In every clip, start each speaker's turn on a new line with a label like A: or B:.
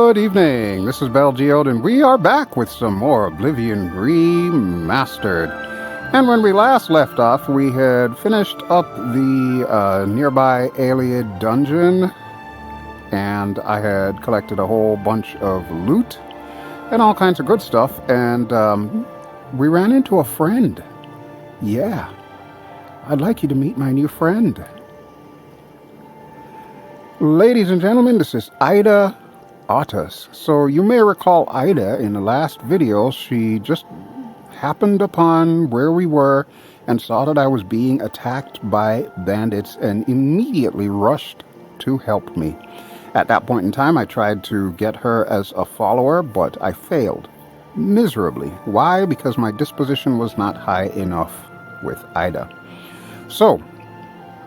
A: Good evening, this is BelGeode, and we are back with some more Oblivion Remastered. And when we last left off, we had finished up the nearby Ayaaaaay dungeon, and I had collected a whole bunch of loot and all kinds of good stuff, and we ran into a friend. Yeah, I'd like you to meet my new friend. Ladies and gentlemen, this is Ida Ottus. So you may recall Ida in the last video. She just happened upon where we were and saw that I was being attacked by bandits and immediately rushed to help me. At that point in time, I tried to get her as a follower, but I failed miserably. Why? Because my disposition was not high enough with Ida. So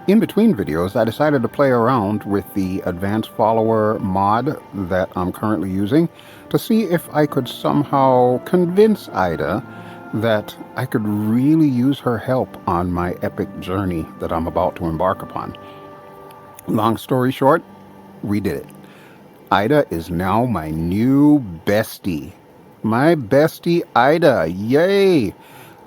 A: in between videos, I decided to play around with the advanced follower mod that I'm currently using to see if I could somehow convince Ida that I could really use her help on my epic journey that I'm about to embark upon. Long story short, we did it. Ida is now my new bestie. My bestie Ida, yay!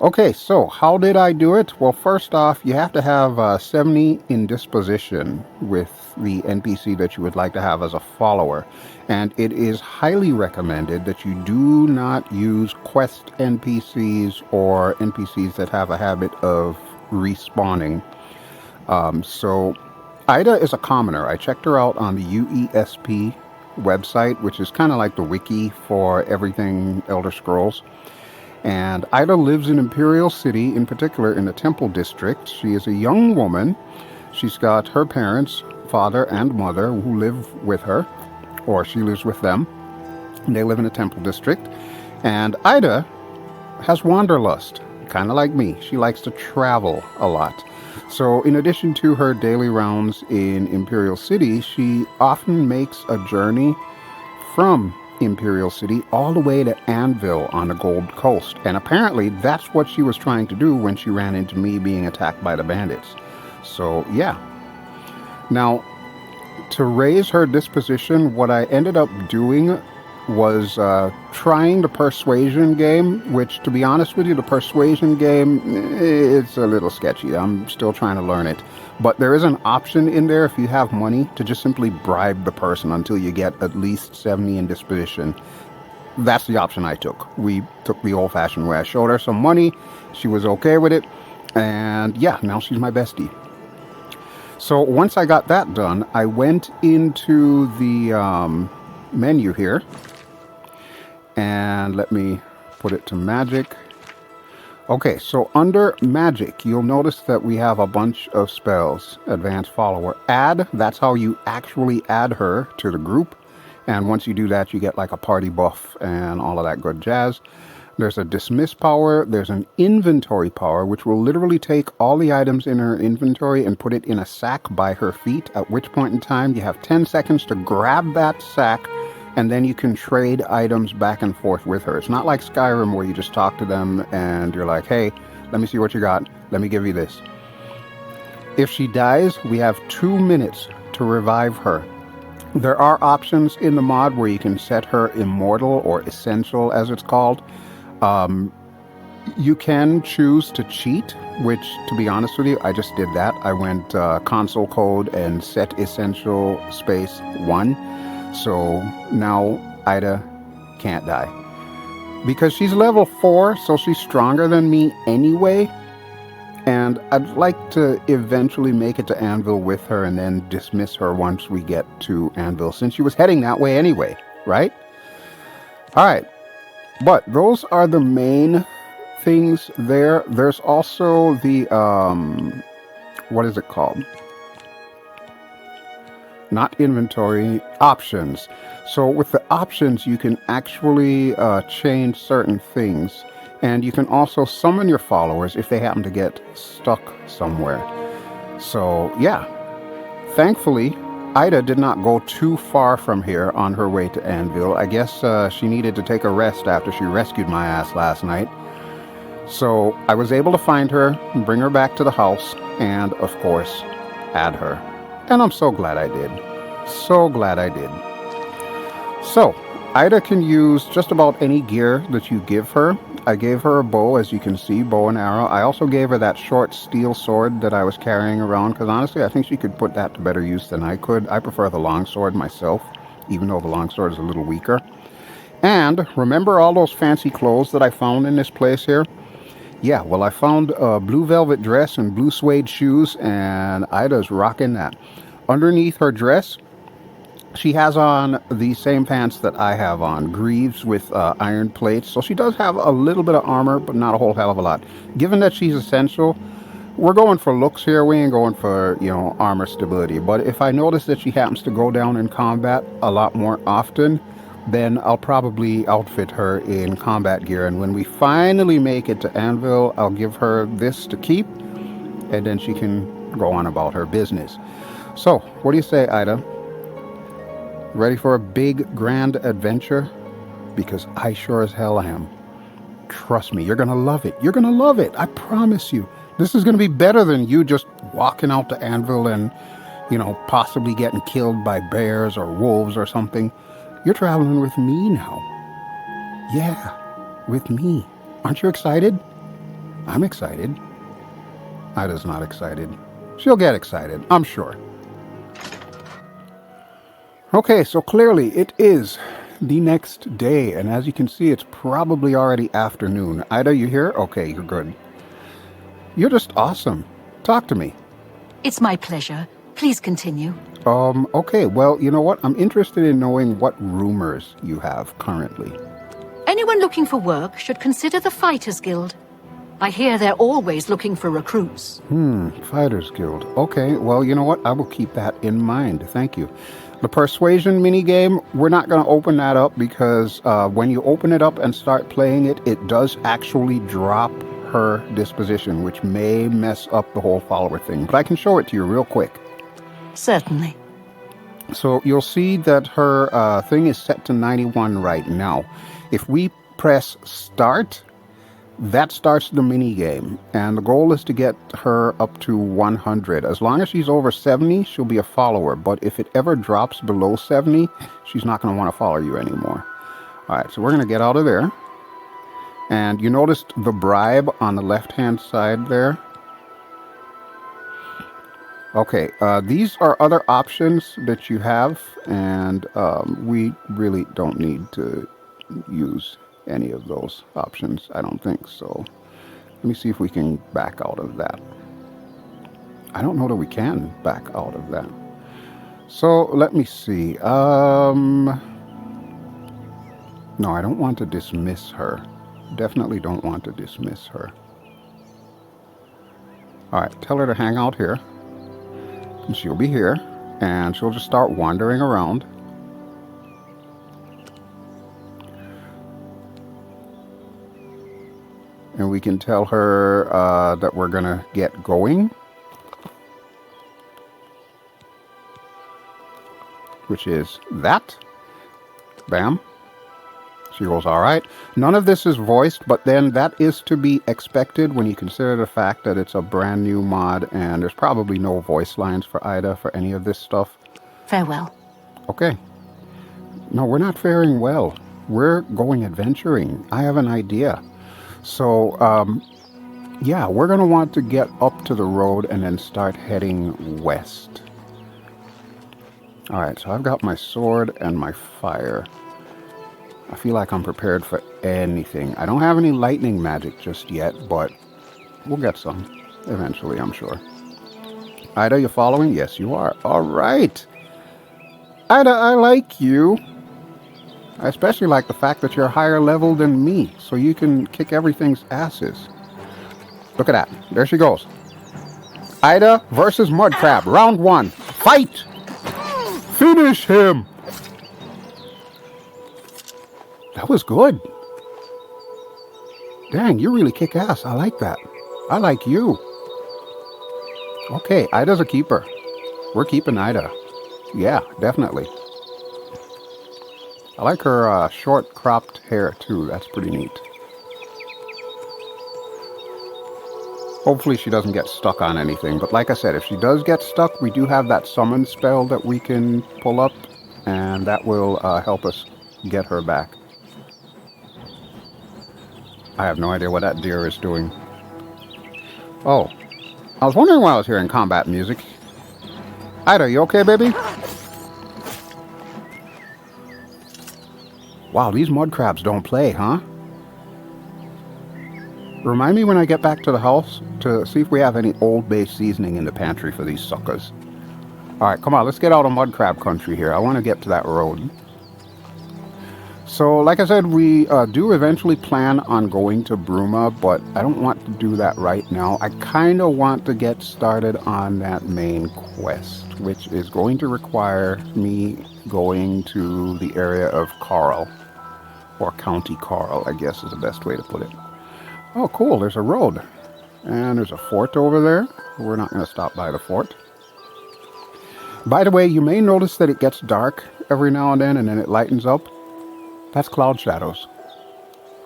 A: Okay, so how did I do it? Well, first off, you have to have 70 in disposition with the NPC that you would like to have as a follower. And it is highly recommended that you do not use quest NPCs or NPCs that have a habit of respawning. So Ida is a commoner. I checked her out on the UESP website, which is kind of like the wiki for everything Elder Scrolls. And Ida lives in Imperial City, in particular in the Temple District. She is a young woman. She's got her parents, father and mother, who live with her, or she lives with them. They live in the Temple District. And Ida has wanderlust, kind of like me. She likes to travel a lot. So in addition to her daily rounds in Imperial City, she often makes a journey from Imperial City all the way to Anvil on the Gold Coast, and apparently that's what she was trying to do when she ran into me being attacked by the bandits. So yeah, now to raise her disposition, what I ended up doing was trying the persuasion game, which, to be honest with you, the persuasion game, it's a little sketchy. I'm still trying to learn it. But there is an option in there, if you have money, to just simply bribe the person until you get at least 70 in disposition. That's the option I took. We took the old-fashioned way. I showed her some money. She was okay with it. And yeah, now she's my bestie. So once I got that done, I went into the menu here. And let me put it to magic. Okay, so under magic, you'll notice that we have a bunch of spells. Advanced follower. Add, that's how you actually add her to the group. And once you do that, you get like a party buff and all of that good jazz. There's a dismiss power. There's an inventory power, which will literally take all the items in her inventory and put it in a sack by her feet, at which point in time you have 10 seconds to grab that sack, and then you can trade items back and forth with her. It's not like Skyrim where you just talk to them and you're like, hey, let me see what you got. Let me give you this. If she dies, we have 2 minutes to revive her. There are options in the mod where you can set her immortal or essential, as it's called. You can choose to cheat, which, to be honest with you, I just did that. I went console code and set essential space 1. So now Ida can't die. Because she's level 4, so she's stronger than me anyway. And I'd like to eventually make it to Anvil with her and then dismiss her once we get to Anvil, since she was heading that way anyway, right? Alright, but those are the main things there. There's also the, what is it called? Not inventory, options. So with the options, you can actually change certain things. And you can also summon your followers if they happen to get stuck somewhere. So yeah, thankfully, Ida did not go too far from here on her way to Anvil. I guess she needed to take a rest after she rescued my ass last night. So I was able to find her, bring her back to the house, and of course, add her. And I'm so glad I did. So glad I did. So, Ida can use just about any gear that you give her. I gave her a bow, as you can see, bow and arrow. I also gave her that short steel sword that I was carrying around, because honestly, I think she could put that to better use than I could. I prefer the long sword myself, even though the long sword is a little weaker. And remember all those fancy clothes that I found in this place here? Yeah, well, I found a blue velvet dress and blue suede shoes, and Ida's rocking that. Underneath her dress, she has on the same pants that I have on, greaves with iron plates. So she does have a little bit of armor, but not a whole hell of a lot. Given that she's essential, we're going for looks here. We ain't going for, you know, armor stability. But if I notice that she happens to go down in combat a lot more often, then I'll probably outfit her in combat gear. And when we finally make it to Anvil, I'll give her this to keep, and then she can go on about her business. So, what do you say, Ida? Ready for a big, grand adventure? Because I sure as hell am. Trust me, you're going to love it. You're going to love it. I promise you. This is going to be better than you just walking out to Anvil and, you know, possibly getting killed by bears or wolves or something. You're traveling with me now. Yeah, with me. Aren't you excited? I'm excited. Ida's not excited. She'll get excited, I'm sure. Okay, so clearly it is the next day, and as you can see, it's probably already afternoon. Ida, you here? Okay, you're good. You're just awesome. Talk to me.
B: It's my pleasure. Please continue.
A: Okay, well, you know what? I'm interested in knowing what rumors you have currently.
B: Anyone looking for work should consider the Fighters Guild. I hear they're always looking for recruits.
A: Fighters Guild. Okay, well, you know what? I will keep that in mind. Thank you. The persuasion minigame, we're not going to open that up because when you open it up and start playing it, it does actually drop her disposition, which may mess up the whole follower thing. But I can show it to you real quick.
B: Certainly.
A: So you'll see that her thing is set to 91 right now. If we press start, that starts the mini game, and the goal is to get her up to 100. As long as she's over 70, she'll be a follower, but if it ever drops below 70, she's not going to want to follow you anymore. Alright, so we're going to get out of there. And you noticed the bribe on the left-hand side there? Okay, these are other options that you have, and we really don't need to use any of those options, I don't think so. Let me see if we can back out of that. I don't know that we can back out of that. So let me see. No, I don't want to dismiss her. Definitely don't want to dismiss her. Alright, tell her to hang out here. And she'll be here. And she'll just start wandering around. And we can tell her that we're going to get going. Which is that. Bam. She goes, alright. None of this is voiced, but then that is to be expected when you consider the fact that it's a brand new mod and there's probably no voice lines for Ida for any of this stuff.
B: Farewell.
A: Okay. No, we're not faring well. We're going adventuring. I have an idea. So, yeah, we're going to want to get up to the road and then start heading west. Alright, so I've got my sword and my fire. I feel like I'm prepared for anything. I don't have any lightning magic just yet, but we'll get some eventually, I'm sure. Ida, you following? Yes, you are. Alright. Ida, I like you. I especially like the fact that you're higher level than me, so you can kick everything's asses. Look at that. There she goes. Ida versus Mudcrab. Round 1. Fight! Finish him! That was good. Dang, you really kick ass. I like that. I like you. Okay, Ida's a keeper. We're keeping Ida. Yeah, definitely. I like her short cropped hair too. That's pretty neat. Hopefully she doesn't get stuck on anything. But like I said, if she does get stuck, we do have that summon spell that we can pull up. And that will help us get her back. I have no idea what that deer is doing. Oh, I was wondering why I was hearing combat music. Ida, you okay, baby? Wow, these mud crabs don't play, huh? Remind me when I get back to the house to see if we have any Old Bay seasoning in the pantry for these suckers. Alright, come on, let's get out of mud crab country here. I want to get to that road. So, like I said, we do eventually plan on going to Bruma, but I don't want to do that right now. I kind of want to get started on that main quest, which is going to require me going to the area of Carl, or County Carl, I guess is the best way to put it. Oh, cool, there's a road. And there's a fort over there. We're not going to stop by the fort. By the way, you may notice that it gets dark every now and then it lightens up. That's cloud shadows.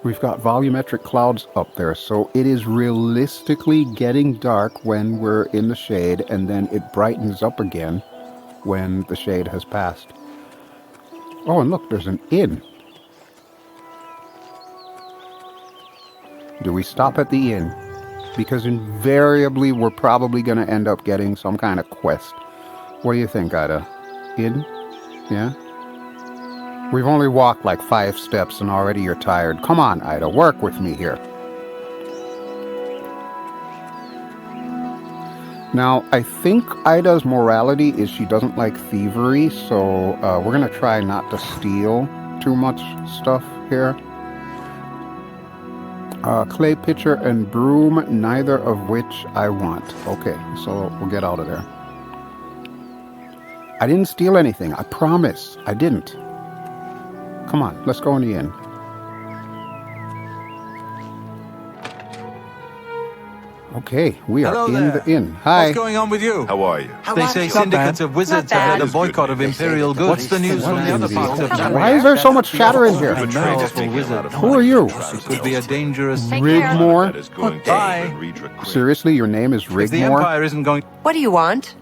A: We've got volumetric clouds up there, so it is realistically getting dark when we're in the shade, and then it brightens up again when the shade has passed. Oh, and look, there's an inn. Do we stop at the inn? Because invariably we're probably going to end up getting some kind of quest. What do you think, Ida? Inn? Yeah? We've only walked like 5 steps and already you're tired. Come on, Ida, work with me here. Now, I think Ida's morality is she doesn't like thievery, so we're going to try not to steal too much stuff here. Clay pitcher and broom, neither of which I want. Okay, so we'll get out of there. I didn't steal anything, I promise. I didn't. Come on, let's go in the inn. Okay, we are in the inn. Hi.
C: What's going on with you?
D: How are you?
C: They say syndicates of wizards have led a boycott of imperial goods. What's the news from the other parts of town?
A: Why is there so much chatter in here? Who are you?
C: Could be a dangerous
A: Rigmore?
C: Bye.
A: Seriously, your name is
C: If the
A: Rigmore?
C: Empire isn't going.
E: What do you want?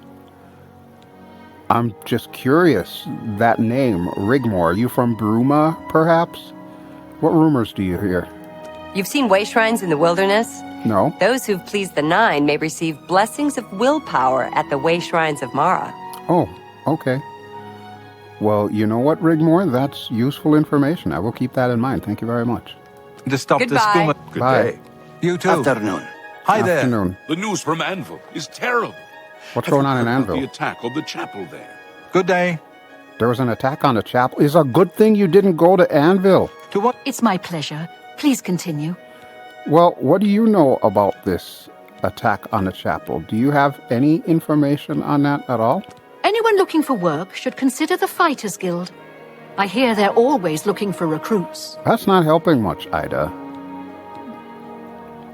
A: I'm just curious. That name, Rigmore, are you from Bruma, perhaps? What rumors do you hear?
E: You've seen way shrines in the wilderness?
A: No?
E: Those who've pleased the Nine may receive blessings of willpower at the way shrines of Mara.
A: Oh, okay. Well, you know what, Rigmore? That's useful information. I will keep that in mind. Thank you very much.
C: To stop
E: Goodbye.
C: the spoomer.
D: Good
A: Bye.
D: day.
C: You too.
F: Afternoon.
C: Hi there.
A: Afternoon.
F: The news from Anvil is terrible.
A: What's going on in
F: Have you heard about
A: Anvil?
F: the attack on the chapel there.
C: Good day.
A: There was an attack on the chapel. It's a good thing you didn't go to Anvil.
C: To what?
B: It's my pleasure. Please continue.
A: Well, what do you know about this attack on the chapel? Do you have any information on that at all?
B: Anyone looking for work should consider the Fighters Guild. I hear they're always looking for recruits.
A: That's not helping much, Ida.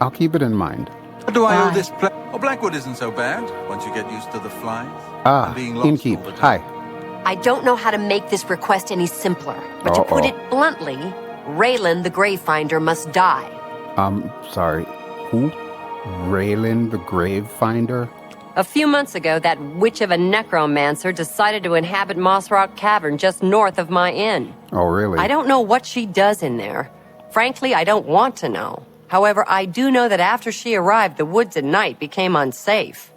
A: I'll keep it in mind.
C: What do I owe
B: Bye.
C: this place? Oh, Blackwood isn't so bad once you get used to the flies.
A: Ah,
C: and being lost
A: Innkeep.
C: all the time.
A: Hi.
E: I don't know how to make this request any simpler, but to put
A: Uh-oh.
E: it bluntly, Raylan the Gravefinder must die.
A: Sorry. Who? Raylan the Gravefinder?
E: A few months ago, that witch of a necromancer decided to inhabit Moss Rock Cavern just north of my inn.
A: Oh, really?
E: I don't know what she does in there. Frankly, I don't want to know. However, I do know that after she arrived, the woods at night became unsafe.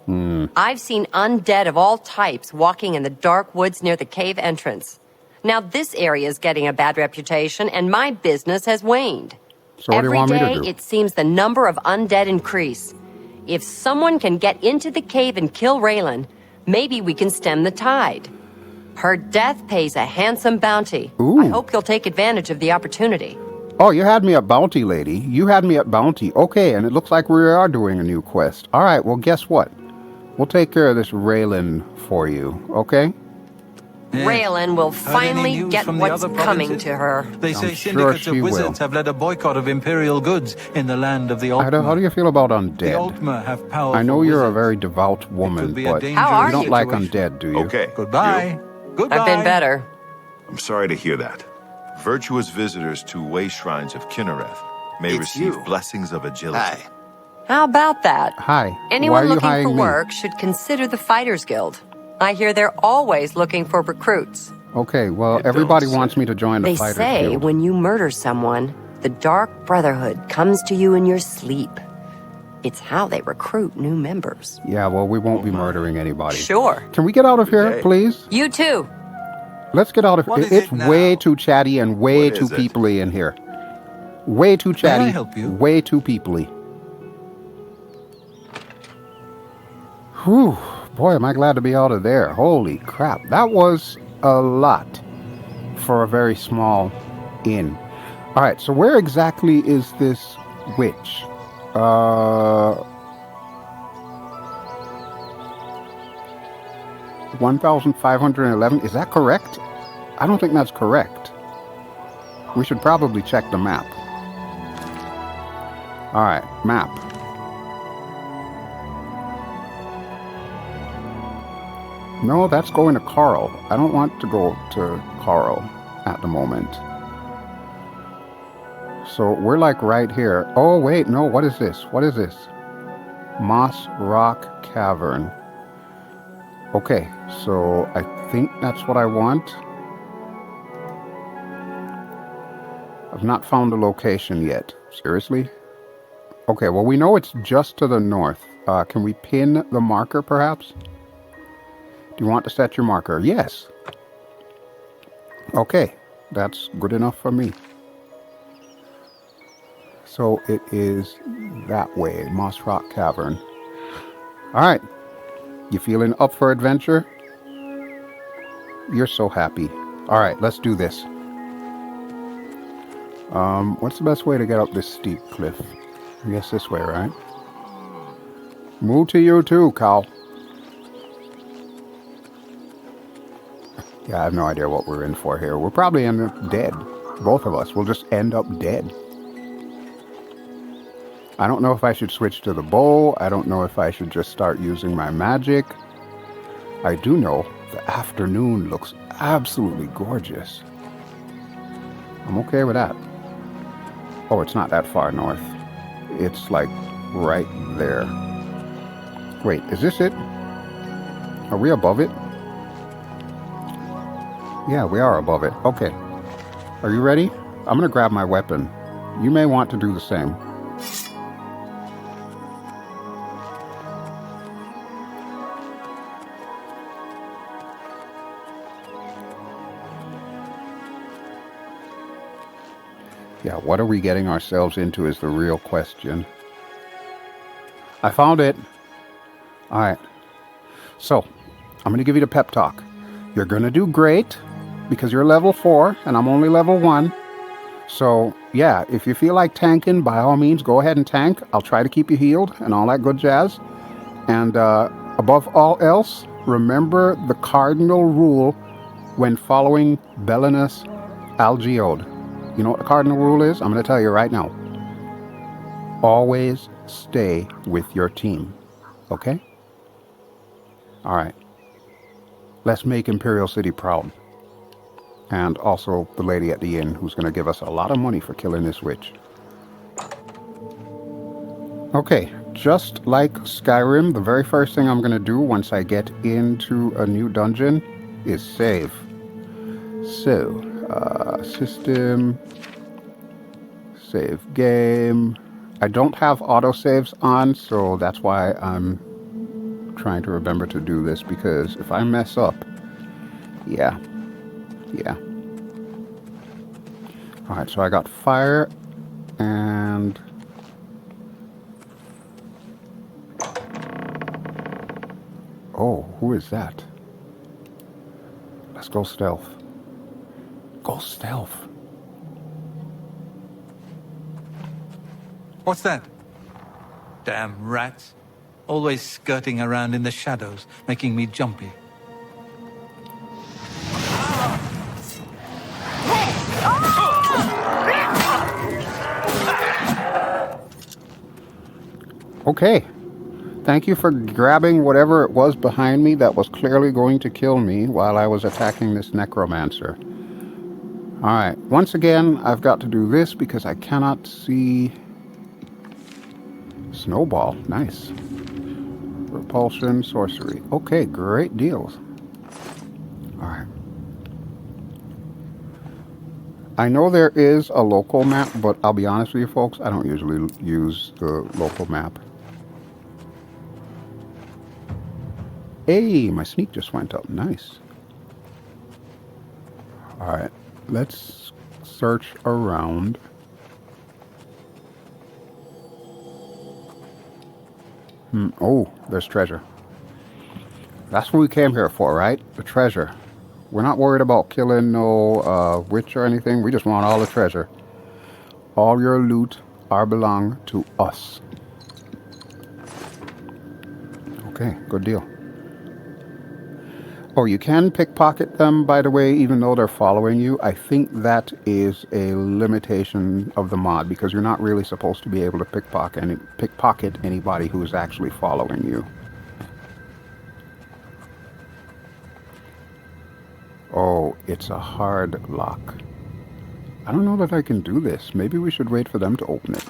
E: I've seen undead of all types walking in the dark woods near the cave entrance. Now, this area is getting a bad reputation, and my business has waned.
A: So what do you
E: Every
A: want me to
E: day,
A: do?
E: it seems the number of undead increase. If someone can get into the cave and kill Raylan, maybe we can stem the tide. Her death pays a handsome bounty.
A: Ooh.
E: I hope you'll take advantage of the opportunity.
A: Oh, you had me at Bounty, lady. You had me at Bounty. Okay, and it looks like we are doing a new quest. All right, well, guess what? We'll take care of this Raylan for you, okay?
C: Yeah.
E: Raylan will
C: Heard any
E: finally
C: news
E: get
C: from the
E: what's
C: other
E: coming
C: provinces?
E: to her.
C: They say
A: I'm sure
C: syndicates
A: she
C: of
A: will.
C: wizards have led a boycott of imperial goods in the land of the Ultima.
A: Ida, how do you feel about
C: The
A: undead?
C: Ultima have powerful
A: I know you're a
C: wizards.
A: very devout
C: It
A: woman,
C: could be a
A: but
C: dangerous
E: How are
A: you don't like
C: situation.
A: undead, do you?
D: Okay.
C: Goodbye. Goodbye.
E: I've been better.
D: I'm sorry to hear that. Virtuous visitors to way shrines of Kinnereth may
F: It's
D: receive
F: you.
D: blessings of agility.
F: Hi.
E: How about that?
A: Hi. Why
E: Anyone
A: are you
E: looking for
A: hiring me?
E: work should consider the Fighters Guild. I hear they're always looking for recruits.
A: Okay, well,
F: You
A: everybody
F: don't
A: wants
F: say.
A: me to join the
E: They
A: Fighters
E: say
A: Guild.
E: when you murder someone, the Dark Brotherhood comes to you in your sleep. It's how they recruit new members.
A: Yeah, well, we won't be
F: my.
A: murdering anybody.
E: Sure.
A: Can we get out of here,
F: day.
A: please?
E: You too.
A: Let's get out of
C: What
A: here.
C: is
A: It's
C: it now?
A: way too chatty and way
D: What
A: too
D: is it?
A: peoply in here. Way too chatty.
C: May I help you?
A: Way too peoply. Whew. Boy, am I glad to be out of there. Holy crap. That was a lot for a very small inn. Alright, so where exactly is this witch? 1,511. Is that correct? I don't think that's correct. We should probably check the map. Alright, map. No, that's going to Carl. I don't want to go to Carl at the moment. So we're like right here. Oh, wait, no, what is this? What is this? Moss Rock Cavern. Okay, so I think that's what I want. I've not found the location yet. Seriously? Okay, well, we know it's just to the north. Can we pin the marker, perhaps? Do you want to set your marker? Yes. Okay, that's good enough for me. So it is that way, Moss Rock Cavern. Alright, you feeling up for adventure? You're so happy. Alright, let's do this. What's the best way to get up this steep cliff? I guess this way, right? Move to you too, Cal. Yeah, I have no idea what we're in for here. We'll probably end up dead. Both of us will just end up dead. I don't know if I should switch to the bow. I don't know if I should just start using my magic. I do know the afternoon looks absolutely gorgeous. I'm okay with that. Oh, it's not that far north. It's like right there. Wait, is this it? Are we above it? Yeah, we are above it. Okay. Are you ready? I'm gonna grab my weapon. You may want to do the same. Yeah, what are we getting ourselves into is the real question. I found it. Alright. So, I'm going to give you the pep talk. You're going to do great because you're level 4 and I'm only level 1. So, yeah, if you feel like tanking, by all means, go ahead and tank. I'll try to keep you healed and all that good jazz. And above all else, remember the cardinal rule when following Belinus Geode. You know what the cardinal rule is? I'm going to tell you right now. Always stay with your team. Okay? Alright. Let's make Imperial City proud. And also the lady at the inn who's going to give us a lot of money for killing this witch. Okay, just like Skyrim, the very first thing I'm going to do once I get into a new dungeon is save. So, system, save game. I don't have autosaves on, so that's why I'm trying to remember to do this, because if I mess up, yeah. Alright, so I got fire and... Oh, who is that? Let's go stealth. Go stealth.
C: What's that? Damn rats. Always skirting around in the shadows, making me jumpy.
A: Okay. Thank you for grabbing whatever it was behind me that was clearly going to kill me while I was attacking this necromancer. Alright, once again, I've got to do this because I cannot see... Snowball, nice. Repulsion, sorcery. Okay, great deals. Alright. I know there is a local map, but I'll be honest with you folks, I don't usually use the local map. Hey, my sneak just went up. Nice. Alright, let's search around. Oh, there's treasure. That's what we came here for, right? The treasure. We're not worried about killing no witch or anything. We just want all the treasure. All your loot belong to us. Okay, good deal. Oh, you can pickpocket them, by the way, even though they're following you. I think that is a limitation of the mod, because you're not really supposed to be able to pickpocket anybody who's actually following you. Oh, it's a hard lock. I don't know that I can do this. Maybe we should wait for them to open it.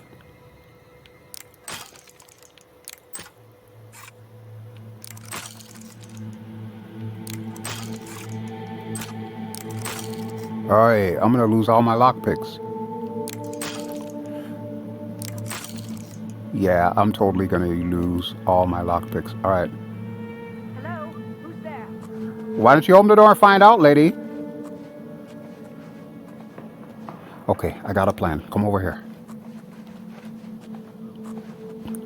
A: Alright, I'm gonna lose all my lockpicks. Yeah, I'm totally gonna lose all my lockpicks. Alright.
G: Hello? Who's there?
A: Why don't you open the door and find out, lady? Okay, I got a plan. Come over here.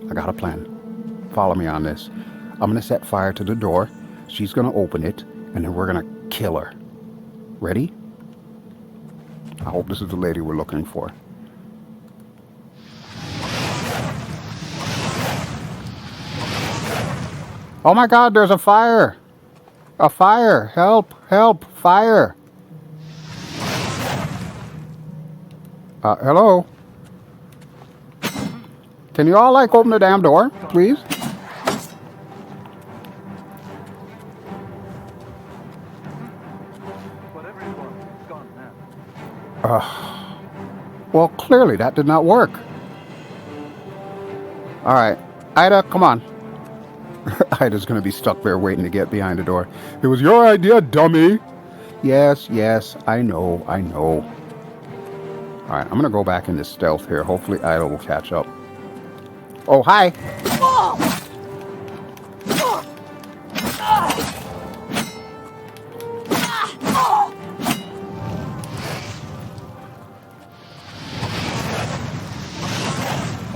A: I got a plan. Follow me on this. I'm gonna set fire to the door. She's gonna open it, and then we're gonna kill her. Ready? I hope this is the lady we're looking for. Oh my God, there's a fire! A fire! Help! Help! Fire! Hello? Can you all, like, open the damn door, please?
C: Whatever it was, it's gone now.
A: Well, clearly that did not work. Alright. Ida, come on. Ida's gonna be stuck there waiting to get behind the door. It was your idea, dummy! Yes, yes, I know, I know. Alright, I'm gonna go back into stealth here. Hopefully Ida will catch up. Oh, hi!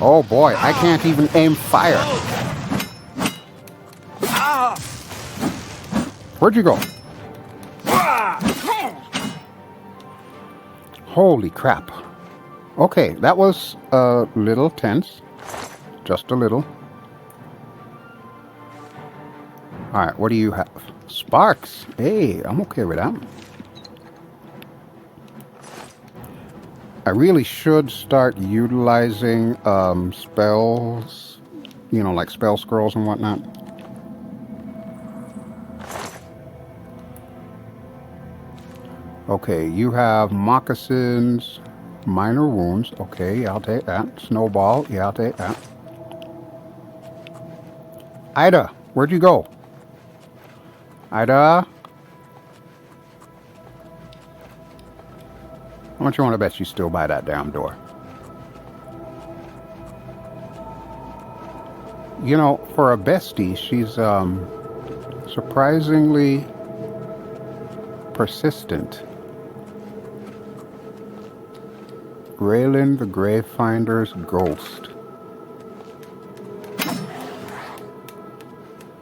A: Oh boy, I can't even aim fire. Where'd you go? Holy crap. Okay, that was a little tense. Just a little. Alright, what do you have? Sparks. Hey, I'm okay with that. I really should start utilizing spells, you know, like spell scrolls and whatnot. Okay, you have moccasins, minor wounds. Okay, I'll take that. Snowball, yeah, I'll take that. Ida, where'd you go? Ida? How much you want to bet she's still by that damn door? You know, for a bestie, she's surprisingly persistent. Raylan the Gravefinder's ghost.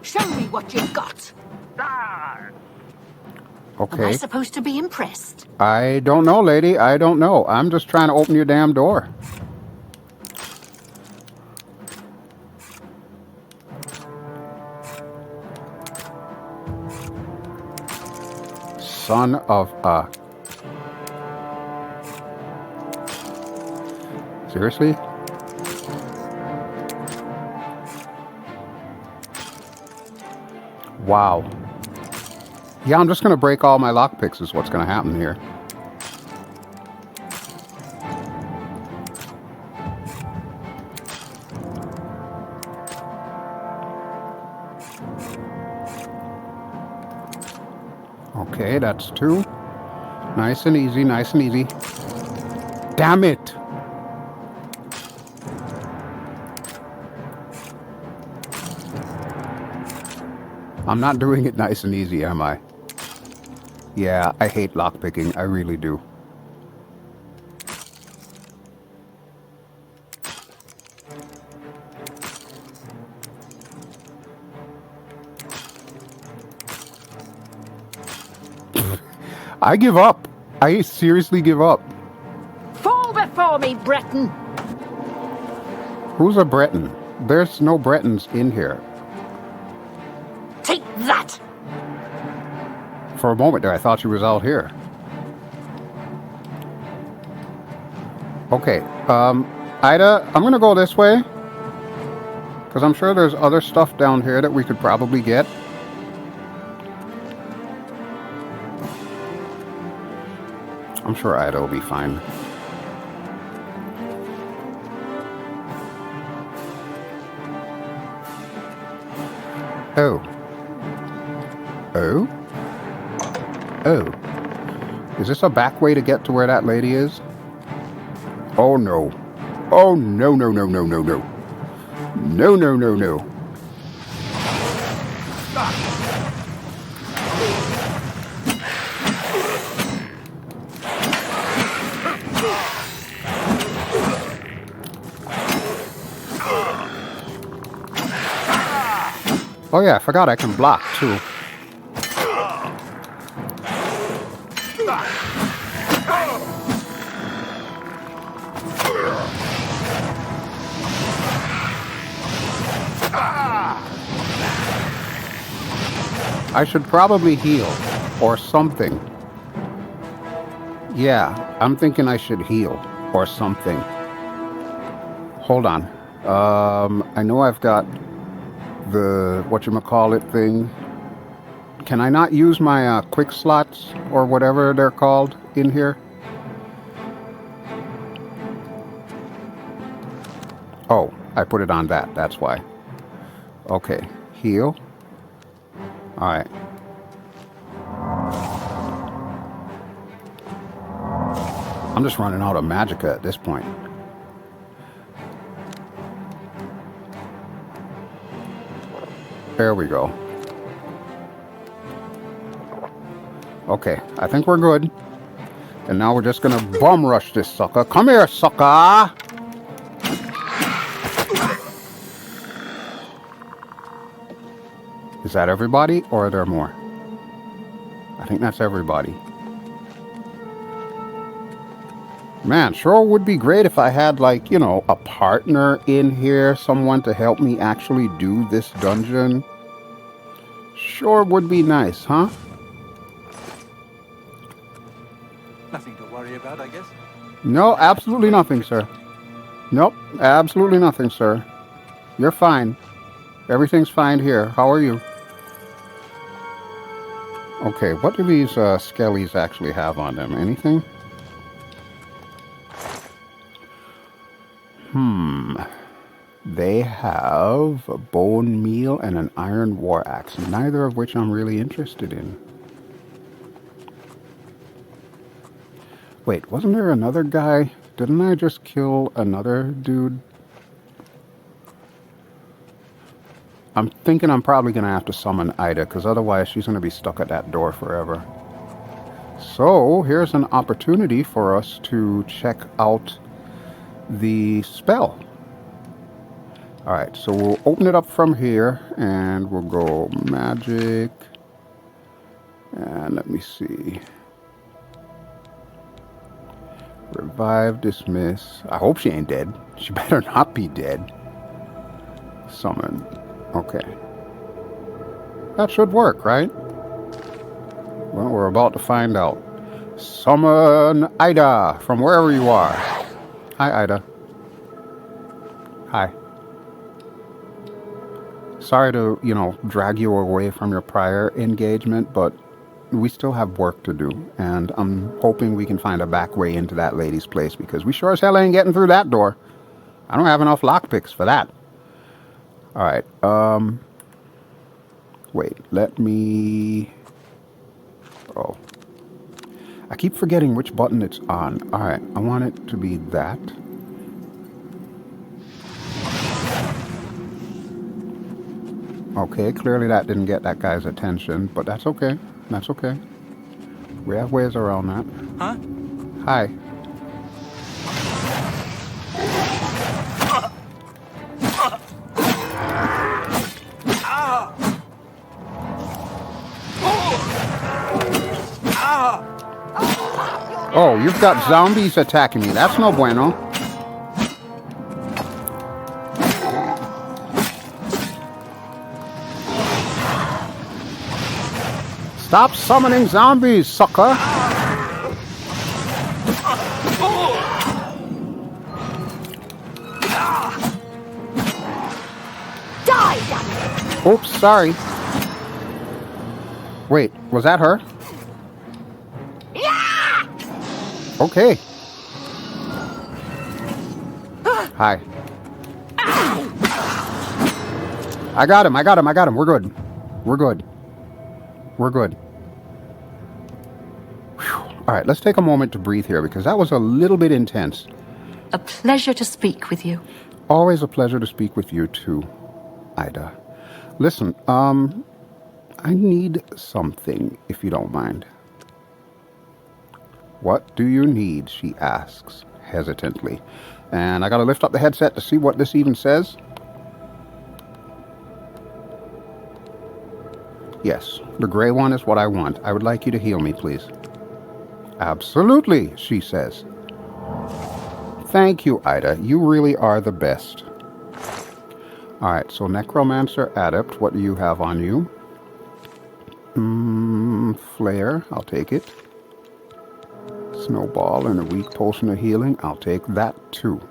B: Show me what you've got.
A: Okay.
B: Am I supposed to be impressed?
A: I don't know, lady. I don't know. I'm just trying to open your damn door. Son of a... Seriously? Wow. Yeah, I'm just going to break all my lockpicks is what's going to happen here. Okay, that's two. Nice and easy, nice and easy. Damn it! I'm not doing it nice and easy, am I? Yeah, I hate lockpicking. I really do. I give up. I seriously give up.
B: Fall before me, Breton!
A: Who's a Breton? There's no Bretons in here.
B: Take that!
A: For a moment there, I thought she was out here. Okay, Ida, I'm gonna go this way. Because I'm sure there's other stuff down here that we could probably get. I'm sure Ida will be fine. Oh. Oh? Oh. Is this a back way to get to where that lady is? Oh no. Oh no, no, no, no, no, no. No, no, no, no. Oh yeah, I forgot I can block too. I should probably heal or something. Yeah, I'm thinking I should heal or something. Hold on. I know I've got the whatchamacallit thing. Can I not use my quick slots or whatever they're called in here? Oh, I put it on that. That's why. Okay, heal. Alright. I'm just running out of magicka at this point. There we go. Okay, I think we're good. And now we're just gonna bum rush this sucker. Come here, sucker! Is that everybody, or are there more? I think that's everybody. Man, sure would be great if I had, like, you know, a partner in here, someone to help me actually do this dungeon. Sure would be nice, huh?
C: Nothing to worry about, I guess.
A: No, absolutely nothing, sir. Nope, absolutely nothing, sir. You're fine. Everything's fine here. How are you? Okay, what do these skellies actually have on them? Anything? They have a bone meal and an iron war axe, neither of which I'm really interested in. Wait, wasn't there another guy? Didn't I just kill another dude? I'm thinking I'm probably going to have to summon Ida, because otherwise she's going to be stuck at that door forever. So, here's an opportunity for us to check out the spell. Alright, so we'll open it up from here, and we'll go magic, and let me see. Revive, dismiss. I hope she ain't dead. She better not be dead. Summon. Okay. That should work, right? Well, we're about to find out. Summon Ida from wherever you are. Hi, Ida. Hi. Sorry to, you know, drag you away from your prior engagement, but we still have work to do. And I'm hoping we can find a back way into that lady's place, because we sure as hell ain't getting through that door. I don't have enough lockpicks for that. Alright, wait, let me... Oh. I keep forgetting which button it's on. Alright, I want it to be that. Okay, clearly that didn't get that guy's attention, but that's okay. That's okay. We have ways around that.
C: Huh?
A: Hi. Oh, you've got zombies attacking me. That's no bueno. Stop summoning zombies, sucker! Die! Oops, sorry. Wait, was that her? Okay. Hi. I got him. We're good. We're good. We're good. Alright, let's take a moment to breathe here because that was a little bit intense.
B: A pleasure to speak with you.
A: Always a pleasure to speak with you too, Ida. Listen, I need something, if you don't mind. What do you need? She asks, hesitantly. And I gotta lift up the headset to see what this even says. Yes, the gray one is what I want. I would like you to heal me, please. Absolutely, she says. Thank you, Ida. You really are the best. Alright, so Necromancer Adept, what do you have on you? Flare, I'll take it. Snowball and a weak potion of healing, I'll take that too.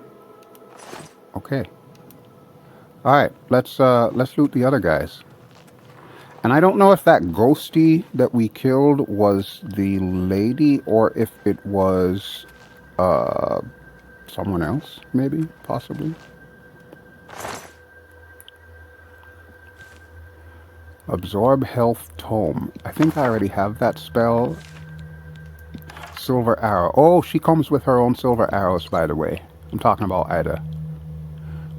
A: Okay. Alright, let's loot the other guys. And I don't know if that ghosty that we killed was the lady or if it was someone else, maybe, possibly. Absorb Health Tome. I think I already have that spell. Silver Arrow. Oh, she comes with her own silver arrows, by the way. I'm talking about Ida.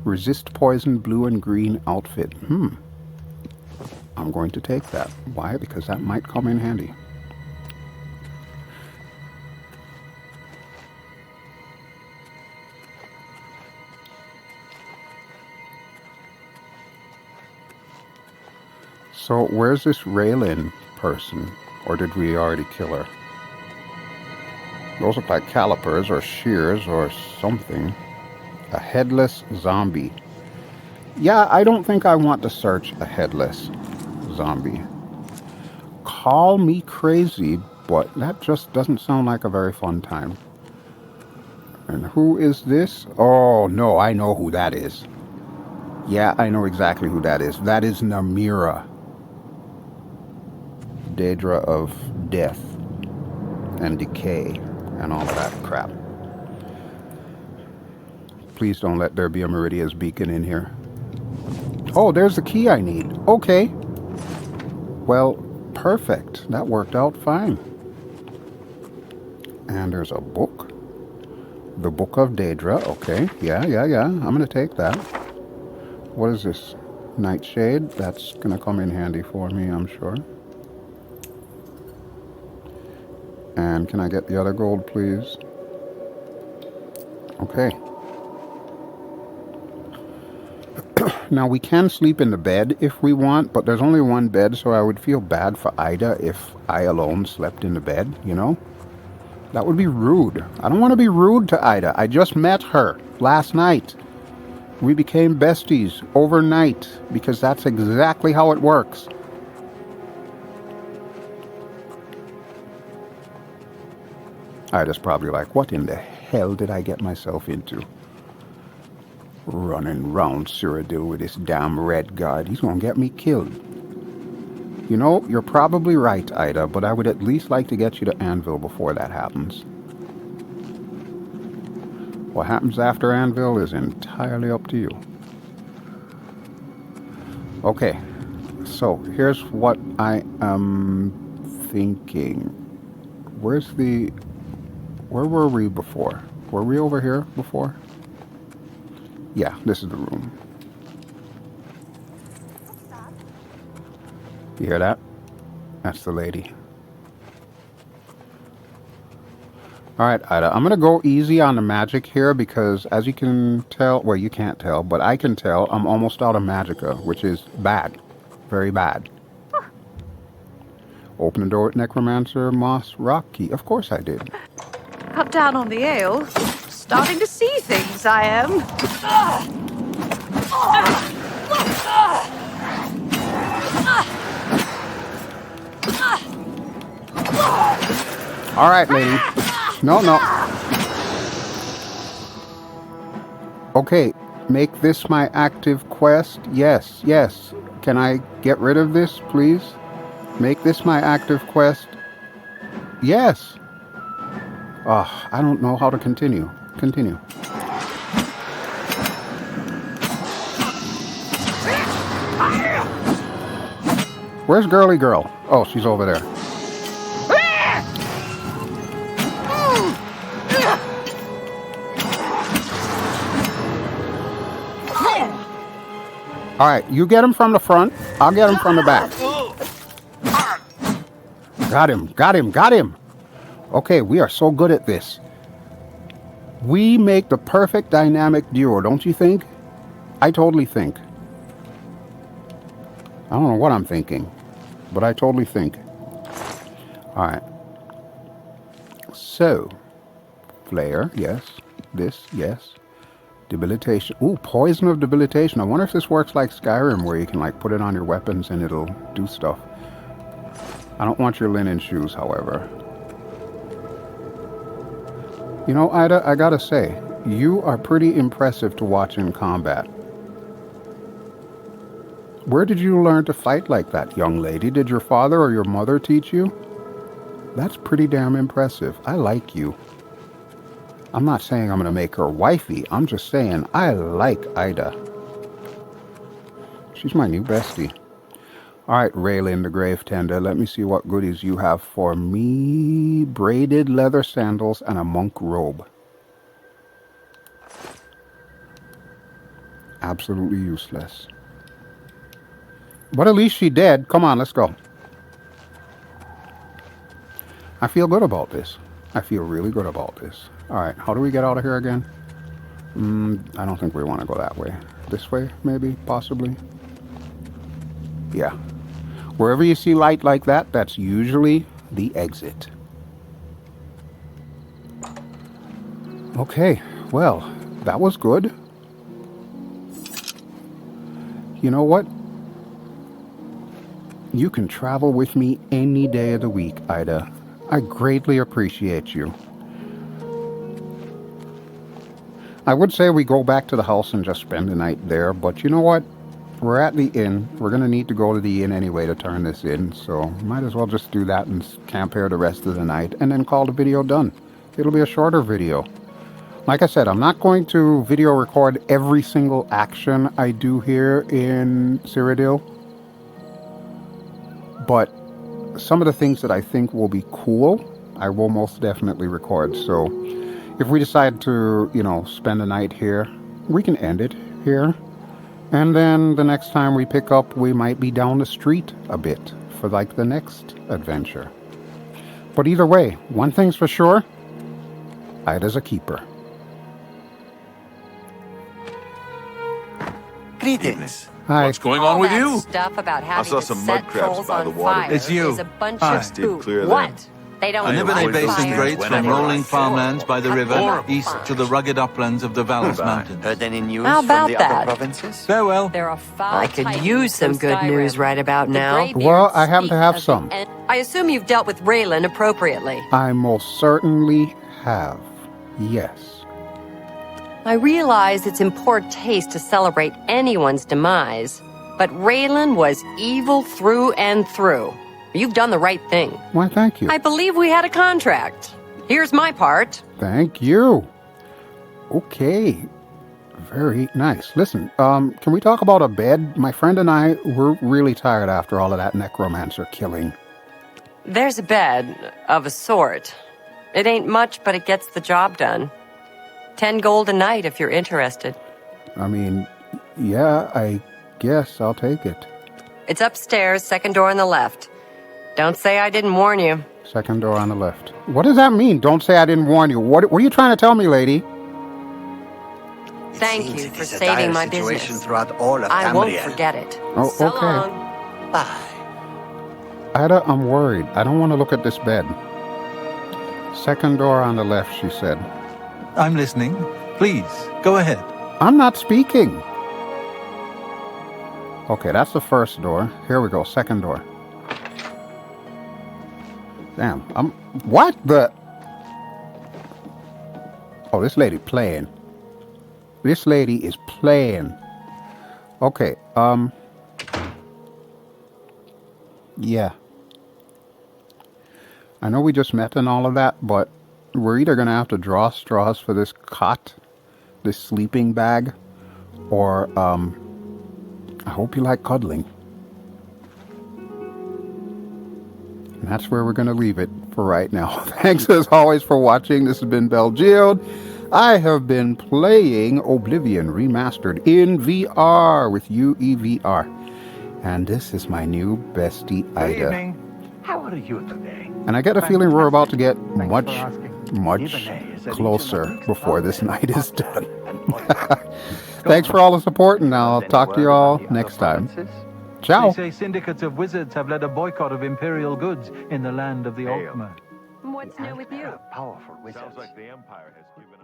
A: Resist Poison, blue and green outfit. I'm going to take that. Why? Because that might come in handy. So, where's this Raylin person? Or did we already kill her? Those look like calipers or shears or something. A headless zombie. Yeah, I don't think I want to search a headless zombie. Call me crazy, but that just doesn't sound like a very fun time. And who is this? Oh, no, I know who that is. Yeah, I know exactly who that is. That is Namira. Daedra of death and decay and all of that crap. Please don't let there be a Meridia's beacon in here. Oh, there's the key I need. Okay. Well, perfect. That worked out fine. And there's a book. The Book of Daedra. Okay. Yeah. I'm going to take that. What is this? Nightshade. That's going to come in handy for me, I'm sure. And can I get the other gold, please? Okay. Now, we can sleep in the bed if we want, but there's only one bed, so I would feel bad for Ida if I alone slept in the bed, you know? That would be rude. I don't want to be rude to Ida. I just met her last night. We became besties overnight, because that's exactly how it works. Ida's probably like, what in the hell did I get myself into? Running round Cyrodiil with this damn red guard. He's gonna get me killed. You know, you're probably right, Ida, but I would at least like to get you to Anvil before that happens. What happens after Anvil is entirely up to you. Okay, so here's what I am thinking. where's the... Where were we before? Were we over here before? Yeah, this is the room. You hear that? That's the lady. Alright, Ida, I'm going to go easy on the magic here because as you can tell, well, you can't tell, but I can tell I'm almost out of magicka, which is bad. Very bad. Open the door with necromancer, moss, rock key. Of course I did.
G: Cut down on the ale. Starting to see things, I am.
A: Alright, lady. No, no. Okay, make this my active quest. Yes, yes. Can I get rid of this, please? Make this my active quest. Yes. Oh, I don't know how to continue. Continue. Where's girly girl? Oh, she's over there. Alright, you get him from the front. I'll get him from the back. Got him, got him, got him. Okay, we are so good at this. We make the perfect dynamic duo, don't you think? I totally think. I don't know what I'm thinking, but I totally think. Alright. So, flare, yes. This, yes. Debilitation. Ooh, poison of debilitation. I wonder if this works like Skyrim, where you can like put it on your weapons and it'll do stuff. I don't want your linen shoes, however. You know, Ida, I gotta say, you are pretty impressive to watch in combat. Where did you learn to fight like that, young lady? Did your father or your mother teach you? That's pretty damn impressive. I like you. I'm not saying I'm going to make her wifey. I'm just saying I like Ida. She's my new bestie. Alright, Raylan the Grave Tender. Let me see what goodies you have for me. Braided leather sandals and a monk robe. Absolutely useless. But at least she dead. Come on, let's go. I feel good about this. I feel really good about this. Alright, how do we get out of here again? I don't think we want to go that way. This way, maybe, possibly. Yeah. Wherever you see light like that, that's usually the exit. Okay, well, that was good. You know what? You can travel with me any day of the week, Ida. I greatly appreciate you. I would say we go back to the house and just spend the night there, but you know what? We're at the inn. We're going to need to go to the inn anyway to turn this in, so might as well just do that and camp here the rest of the night and then call the video done. It'll be a shorter video. Like I said, I'm not going to video record every single action I do here in Cyrodiil, but some of the things that I think will be cool, I will most definitely record. So if we decide to, you know, spend the night here, we can end it here. And then the next time we pick up, we might be down the street a bit for like the next adventure. But either way, one thing's for sure, Ida's a keeper.
F: Greetings.
A: Hi.
F: What's going on with you?
E: Stuff about having
D: saw
E: to
D: some
E: set
D: mud crabs
E: trolls
D: by
E: on
D: the water.
E: fire
C: It's you.
E: is a bunch
C: Hi.
E: of
D: Steer
E: poop.
D: clear of
E: What?
D: them.
E: They don't
F: I never
C: Whenever they
F: avoid
C: base in
F: fire
C: grades
F: when
C: from
F: I
C: rolling
F: arrive.
C: farmlands by the river,
F: Horrible
C: east
F: fire.
C: to the rugged uplands of the Valles Mountains.
H: Heard any news
E: How
H: from
E: about
H: the
E: that?
H: other provinces?
C: Farewell.
E: There are foul I could titans use some from good Skyrim. news right about
H: The
E: now.
H: Greybeards
A: Well, I happen to
H: speak
A: have
H: of
A: some.
H: the
E: I assume you've dealt with Raylan appropriately.
A: I most certainly have. Yes.
E: I realize it's in poor taste to celebrate anyone's demise, but Raylan was evil through and through. You've done the right thing.
A: Why, thank you.
E: I believe we had a contract. Here's my part.
A: Thank you. Okay. Very nice. Listen, can we talk about a bed? My friend and I were really tired after all of that necromancer killing.
E: There's a bed, of a sort. It ain't much, but it gets the job done. 10 gold a night if you're interested.
A: I mean, yeah, I guess I'll take it.
E: It's upstairs, second door on the left. Don't say I didn't warn you.
A: Second door on the left. What does that mean? Don't say I didn't warn you. What are you trying to tell me, lady?
E: Thank you for saving my business.
F: All of
E: I won't
F: Tamriel.
E: forget it.
A: Oh,
E: So
A: okay.
E: long.
F: Bye.
A: Ida, I'm worried. I don't want to look at this bed. Second door on the left, she said.
C: I'm listening. Please, go ahead.
A: I'm not speaking. Okay, that's the first door. Here we go, second door. Damn, what the? Oh, this lady playing. This lady is playing. Okay, yeah. I know we just met and all of that, but we're either going to have to draw straws for this cot, this sleeping bag, or, I hope you like cuddling. And that's where we're going to leave it for right now. Thanks as always for watching. This has been BelGeode. I have been playing Oblivion Remastered in VR with UEVR. And this is my new bestie, Ida.
H: Good evening. How are you today?
A: And I get a feeling we're about to get much
H: Is that
A: closer
H: each of us?
A: before this night is done. Thanks for all the support, and I'll talk to you all next time. Ciao.
C: They say syndicates of wizards have led a boycott of imperial goods in the land of the Altmer.
E: What's new with you?
H: Powerful wizards.
D: Sounds like the Empire has given